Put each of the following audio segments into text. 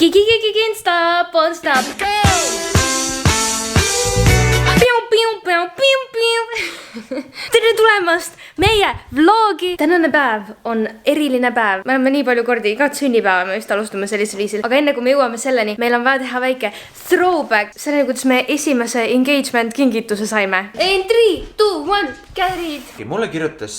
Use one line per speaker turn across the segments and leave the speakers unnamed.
Can't stop, won't stop. Tere tulemast meie vlogi. Tänane päev on eriline päev. Me oleme nii palju kordi igat sünnipäeva me just alustame sellisel viisil. Aga enne kui me jõuame selleni, meil on vaja teha väike throwback. Selleni, kuidas me esimese engagement kingituse saime. 3, 2, 1, kärid.
Mulle kirjutas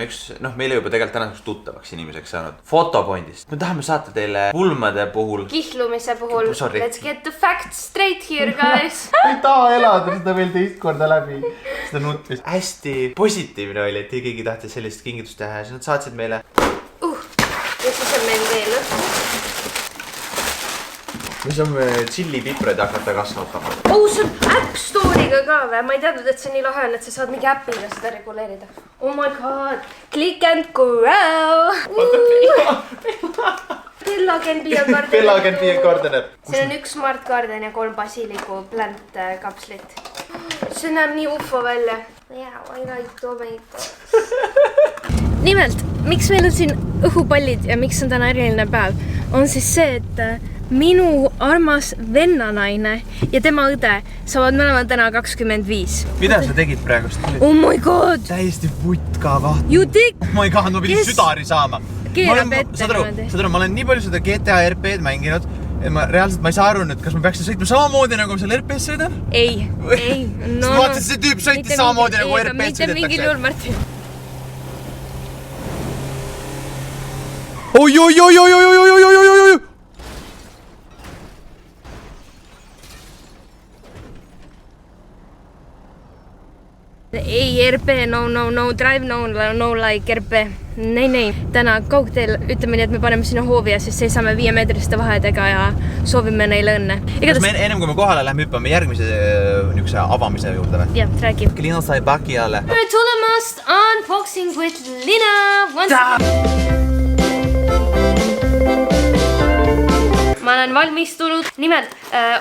üks, meile juba tegelikult tänaseks tuttavaks inimeseks saanud Fotopointist. Me tahame saata teile pulmade puhul.
Kihlumise puhul. Let's get the facts straight here, guys.
Ei taha elada seda veel teist korda läbi. Seda nutmist. Hästi positiivne oli, et keegi tahtis sellist kingitust teha. Siis nad saatsid meile.
Ja siis on meil veel lõhtu.
Me saame tšillipipreid hakata kasvatama.
See on App Store'iga ka või? Ma ei teadnud, et see nii lahe on, et sa saad mingi äpiga seda reguleerida. Oh my god. Click and grow. Bella can be a gardener.
Bella can be a gardener.
See on üks smart garden ja 3 basiliku plant kapslit. See näeb nii ufo välja. Yeah, I like tomatoes. Nimelt, miks meil on siin õhupallid ja miks on täna eriline päev, on siis see, et minu armas vennanaine ja tema õde saavad mõlemad täna 25.
Mida sa tegid praegust?
Oh my god!
Täiesti vutka vaht.
You dig?
Oh my god, ma pidin südari saama.
Keerab ette
niimoodi. Ma olen nii palju seda GTA RP-d mänginud, et ma reaalselt ei saa aru nüüd, kas ma peaksin sõitma samamoodi nagu seal RP-s sõidan?
Ei.
Ma vaatasin, see tüüp sõitis samamoodi nagu RP-s sõidetakse.
Mitte mingil juhul, Martin.
Oi!
Ei, RP, no, drive, no like RP. Nei. Täna kaugteel ütleme nii, et me paneme sinna hoovi ja siis seisame 5-meetriste vahedega ja soovime neile õnne.
Kas me ennem kui me kohale lähme hüppame järgmise niukse avamise juurde või?
Jah, räägi.
Lina sai paki alle.
Tere tulemast Unboxing with Lina. Ma olen valmistunud. Nimelt,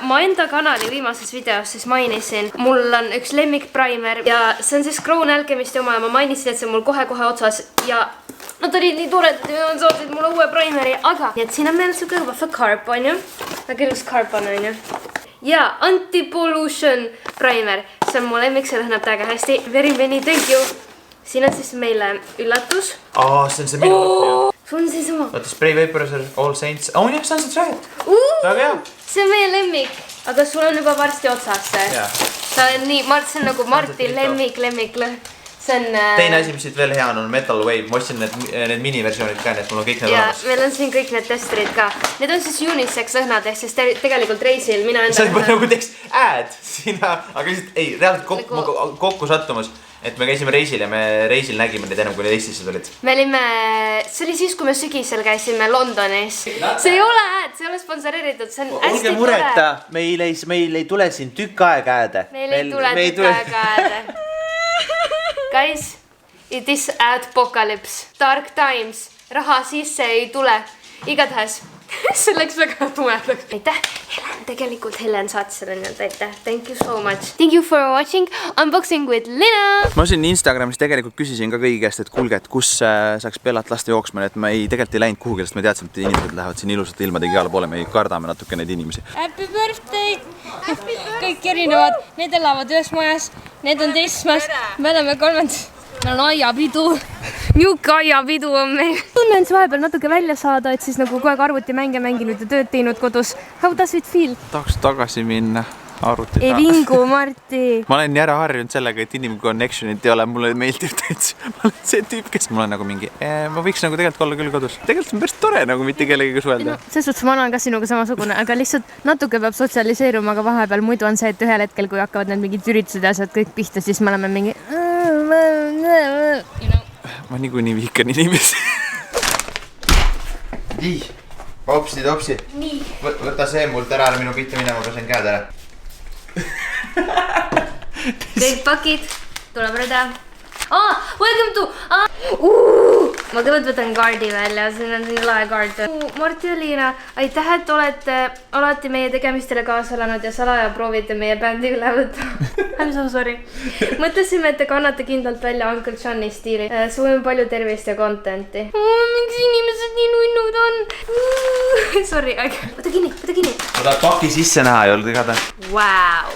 ma enda kanali viimases videos siis mainisin, mul on üks lemmikprimer ja see on siis Crown Alchemisti oma ja ma mainisin, et see on mul kohe otsas ja nad olid nii tured, nad saatsid mulle uue primeri, aga nii et siin on meil siuke vahva karp, on ju? Väga ilus karp on ju? Ja Anti-Pollution primer, see on mu lemmik, see lõhnab täiega hästi. Very many, thank you. Siin on siis meile üllatus.
See on see minu mõte.
Sul on siis oma.
Vaata, Spray Vaporizer, All Saints. Jah, see on see trahet. Väga hea.
See on meie lemmik, aga sul on juba varsti otsas see. See on nii, see on nagu Martin lemmik lõhn. See on...
Teine asi, mis siit veel hea on Metal Wave. Ma ostsin need miniversioonid ka, nii et mul on kõik need olemas.
Ja meil on siin kõik need testerid ka. Need on siis unisex lõhnad, ehk siis tegelikult reisil mina enda...
See on nagu teeks ad sinna, aga lihtsalt ei, reaalselt kokku sattumas. Et me käisime reisil ja me reisil nägime neid enam, kui need Eestisse tulid.
Me olime... See oli siis, kui me sügisel käisime Londonis. See ei ole ad, see ei ole sponsoreeritud, see on hästi tore.
Olge mureta, meil ei tule siin tükk aega ääde.
Meil ei tule tükk aega ääde. Guys, it is adpocalypse. Dark times. Raha sisse ei tule. Igatahes. See läks väga tumedaks. Aitäh, Helen, tegelikult Helen saatis selle nii-öelda, aitäh. Thank you so much. Thank you for watching Unboxing with Lina.
Ma siin Instagramis tegelikult küsisin ka kõigi käest, et kuulge, et kus saaks Bellat lasta jooksma, et ma tegelikult ei läinud kuhugi, sest me teadsime, et inimesed lähevad siin ilusate ilmadega igale poole, me kardame natuke neid inimesi.
Happy birthday! Kõik erinevad, need elavad ühes majas, need on teises majas, me oleme 3. Meil on aiapidu. Niuke aiapidu on meil. Tunnen siis vahepeal natuke välja saada, et siis nagu kogu aeg arvutimänge mänginud ja tööd teinud kodus. How does it feel?
Tahaks tagasi minna arvuti
taha. Ei vingu, Marti.
Ma olen ära harjunud sellega, et inimene connectionit ei ole. Mulle meeldib täitsa. Ma olen see tüüp, kes mul on nagu mingi... Ma võiks nagu tegelikult olla küll kodus. Tegelikult on päris tore nagu mitte kellegiga suhelda.
Selles suhtes ma olen ka sinuga samasugune, aga lihtsalt natuke peab sotsialiseeruma, aga vahepeal muidu on see, et ühel hetkel, kui hakkavad need mingid üritused ja asjad kõik pihta, siis me oleme mingi...
Ma niikuinii vihkan inimesi. Nii, hopsi.
Nii.
Võta see mult ära minu pihta minema, pesen käed ära.
Kõik pakid, tuleb rõda. Welcome to ma kõigepealt võtan kaardi välja, siin on selline lahe kaart. Marti ja Liina, aitäh, et olete alati meie tegemistele kaasa elanud ja salaja proovite meie bändi üle võtta. I'm so sorry. Mõtlesime, et te kannate kindlalt välja Uncle Johnny stiili. Soovime palju tervist ja contenti. Miks inimesed nii nunnud on? Sorry, võta kinni.
Ma tahad paki sisse näha, ei olnud igatahes.
Wow.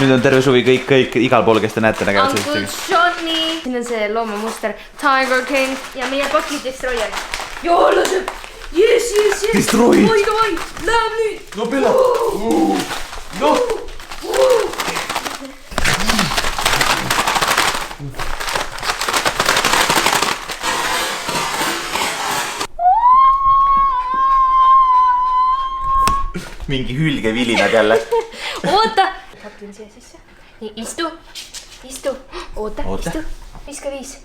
Nüüd on terve suvi kõik igal pool, kes te näete nägevad
Uncle Johnny. Siin on see loomamuster Tiger King ja meie paki Destroyer. Joo, laseb. Yes.
Destroyed.
Davai, läheb nüüd.
No Bella. No. Mingi hülgevilinad jälle.
Oota. Tapin siia sisse. Nii, istu. Oota. Istu. Viska 5.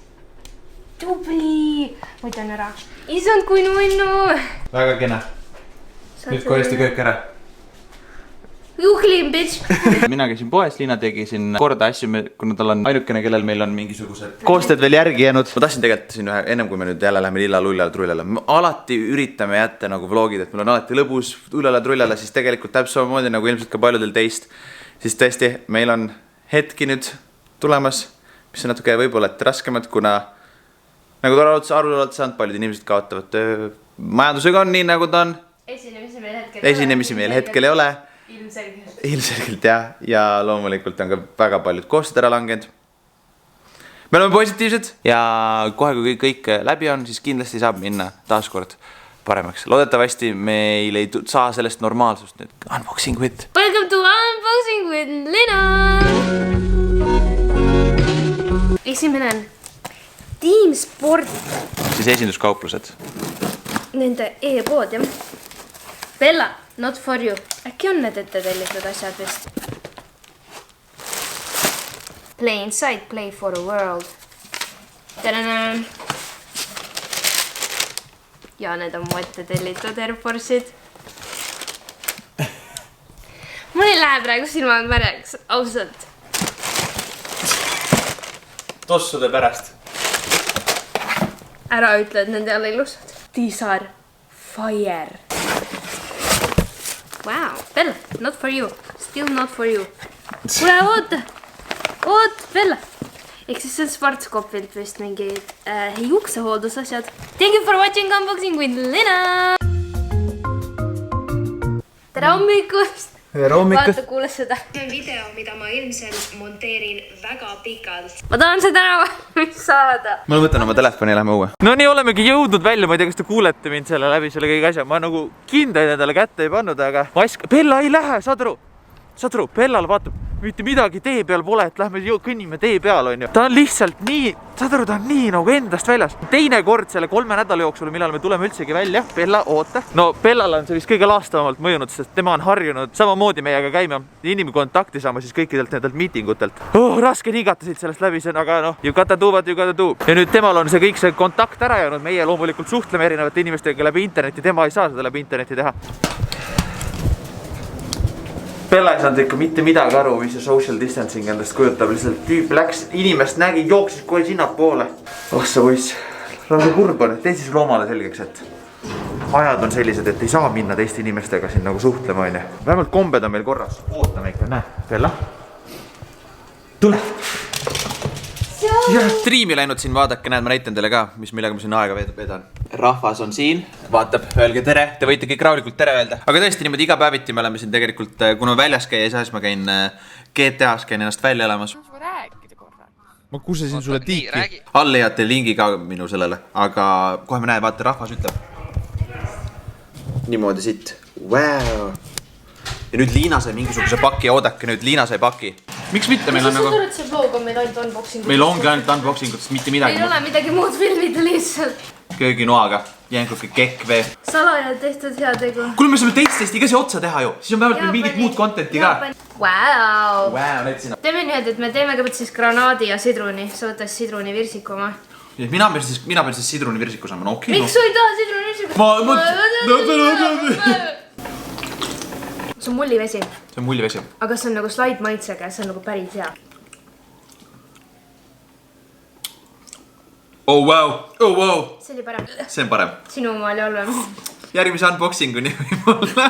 Tubli. Võtan ära. Isand, kui nunnu.
Väga kena. Nüüd korjasti kõik ära.
Juhlim, bitch.
Mina käisin poes, Liina tegi siin korda asju, kuna tal on ainukene, kellel meil on mingisugused koostööd veel järgi jäänud. Ma tahtsin tegelikult siin ühe, ennem kui me nüüd jälle läheme lilla-lullale-trullale, me alati üritame jätta nagu vlogid, et meil on alati lõbus ullale-trullale, siis tegelikult täpselt samamoodi nagu ilmselt ka paljudel teist. Siis tõesti, meil on hetki nüüd tulemas, mis on natuke võib-olla raskemad, kuna nagu ta aru olete saanud, paljud inimesed kaotavad töö. Majandusega on nii, nagu ta on. Esinemisi meil hetkel ei ole. Ilmselgelt jah, ja loomulikult on ka väga paljud koostööd ära langenud. Me oleme positiivsed ja kohe kui kõik läbi on, siis kindlasti saab minna taaskord paremaks. Loodetavasti meil ei saa sellest normaalsust nüüd. Unboxing with.
Welcome to Unboxing with Lina. Esimene on Team Sport.
Siis esinduskauplused.
Nende e-pood, jah. Bella, not for you. Äkki on need ette tellitud asjad vist? Play inside, play for the world. Tadana! Ja need on mu ette tellitud Air Force'id. Mul ei lähe praegu silmad märjaks, ausalt.
Tossude pärast.
Ära ütle, et nende all ilusad. These are fire. Wow, Bella, not for you. Still not for you. Kuule, oot, Bella. Ehk siis see on Schwarzkopfilt vist mingid juuksehooldusasjad. Thank you for watching Unboxing with Lina. Tere hommikust. Vaata, kuule seda. See on video, mida ma ilmselt monteerin väga pikalt. Ma tahan seda ära saada.
Ma võtan oma telefoni ja lähme uue. No nii olemegi jõudnud välja, ma ei tea, kas te kuulete mind selle läbi selle kõik asja. Ma nagu kindaid endale kätte ei pannud, aga Bella ei lähe, saad aru, Bellal vaatab, mitte midagi tee peal pole, et lähme kõnnime tee peal, on ju. Ta on lihtsalt nii, saad aru, ta on nii nagu endast väljas. Teine kord selle 3 nädala jooksul, millal me tuleme üldsegi välja. Bella, oota. No Bellal on see vist kõige laastavamalt mõjunud, sest tema on harjunud samamoodi meiega käima inimene kontakti saama siis kõikidelt nendelt miitingutelt. Raske niigata siit sellest läbi, aga noh, you gotta do what you gotta do. Ja nüüd temal on see kõik see kontakt ära jäänud. Meie loomulikult suhtleme erinevate inimestega läbi interneti, tema ei saa seda läbi interneti teha. Bella ei saanud ikka mitte midagi aru, mis see social distancing endast kujutab. Lihtsalt tüüp läks, inimest nägi, jooksis kohe sinna poole. See poiss, lausa kurb on, et teisis loomale selgeks, et ajad on sellised, et ei saa minna teiste inimestega siin nagu suhtlema, on ju. Vähemalt kombed on meil korras. Ootame ikka, näe, Bella. Tule. Striimi läinud siin, vaadake, näed, ma näitan teile ka, millega ma siin aega vedan. Rahvas on siin, vaatab, öelge tere, te võite kõik rahulikult tere öelda. Aga tõesti niimoodi iga päeviti me oleme siin tegelikult, kuna väljas käia ei saa, siis ma käin GTA-s, käin ennast välja elamas. Ma kusesin sulle tiiki. All leiate lingi ka minu sellele, aga kohe me näe, vaata, rahvas ütleb. Niimoodi siit. Wow. Ja nüüd Liina sai mingisuguse paki, oodake nüüd, Liina sai paki. Miks mitte, meil on nagu...
Sa see vlog on meil ainult unboxingut.
Meil ongi ainult unboxingutest, mitte midagi.
Meil ei ole midagi muud filmida lihtsalt.
Kööginoaga, jänkuke kekk vee.
Salajad tehtud heategu.
Kuule, me saame testi ka see otsa teha ju. Siis on vähemalt mingit muud contenti ka.
Wow.
Näed sinna.
Teeme nii, et me teeme kõigepealt siis granaadi ja sidruni. Sa võtas sidruni virsiku oma.
Mina pean siis sidruni virsiku saama, no okei.
Miks sa ei taha sidruni virsiku? See on mullivesi.
see on mullivesi.
aga see on nagu slaid maitsega ja see on nagu päris hea.
Oh wow.
See oli parem.
See on parem.
Sinu oma oli halvem.
Järgmise unboxinguni võib-olla.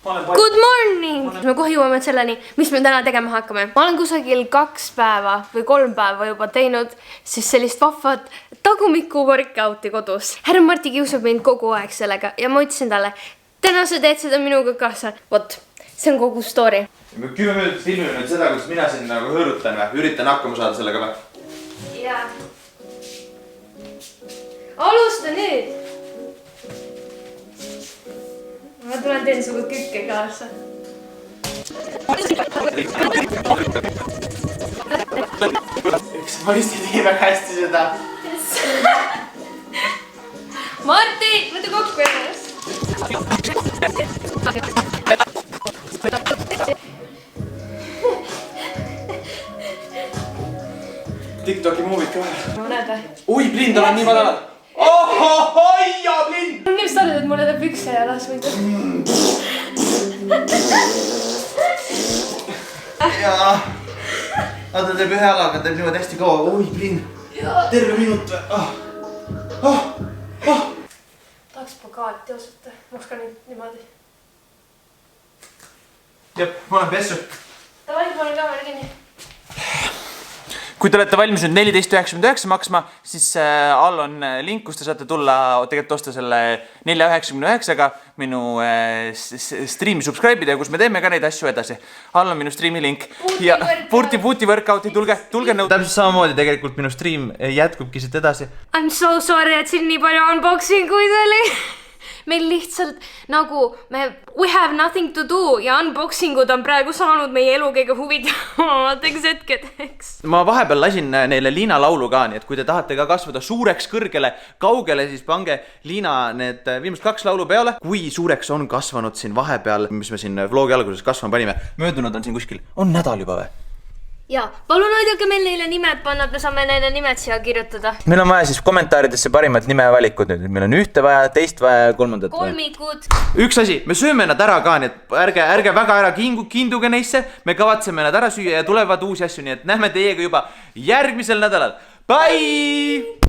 Good morning! Me kohe jõuame selleni, mis me täna tegema hakkame. Ma olen kusagil 2 päeva või 3 päeva juba teinud siis sellist vahvat tagumiku workouti kodus. Härra Marti kiusab mind kogu aeg sellega ja ma ütlesin talle, täna sa teed seda minuga kaasa. Vot, see on kogu story.
Me 10 minutit filmime nüüd seda, kuidas mina siin nagu hõõrutan või üritan hakkama saada sellega või?
Jaa. Alusta nüüd! Ma tulen teen sugu kükke kaasa.
Üks Maisti tegi väga hästi seda.
Marti, võta kokku ennast.
TikToki muuvid ka vähe.
Ma näed või?
Ui, blind, tal on nii madalad. Ohoi, ja blind!
Mul nimest arvad, et mulle teeb pükse jalas võidu.
Jaa. Ta teeb ühe jalaga, teeb niimoodi hästi kaua. Oi, blind. Terve minut või?
Tahaks pagaati osata. Ma oskan nüüd niimoodi.
Jep, ma olen pessu.
Davai, ma olen kaamera kinni.
Kui te olete valmis nüüd 14,99 maksma, siis all on link, kus te saate tulla tegelikult osta selle 4,99-ga minu streami subscribe'ida ja kus me teeme ka neid asju edasi. All on minu streami link. Ja Puuti workouti, tulge nõu. Täpselt samamoodi tegelikult minu stream jätkubki siit edasi.
I'm so sorry, et siin nii palju unboxinguid oli. Meil lihtsalt nagu we have nothing to do ja unboxingud on praegu saanud meie elu kõige huvitavamateks hetkedeks. Ma vahepeal lasin neile Liina laulu ka, nii et kui te tahate ka kasvada suureks, kõrgele, kaugele, siis pange Liina need viimast 2 laulu peale. Kui suureks on kasvanud siin vahepeal, mis me siin vlogi alguses kasvama panime, möödunud on siin kuskil, on nädal juba või? Ja, palun aidake meil neile nimed panna, et me saame neile nimed siia kirjutada.
Meil on vaja siis kommentaaridesse parimad nimevalikud nüüd. Meil on ühte vaja, teist vaja, kolmandat vaja.
Kolmikud.
Üks asi, me sööme nad ära ka, nii et ärge väga ära kiinduge neisse. Me kavatseme nad ära süüa ja tulevad uusi asju, nii et näeme teiega juba järgmisel nädalal. Bye!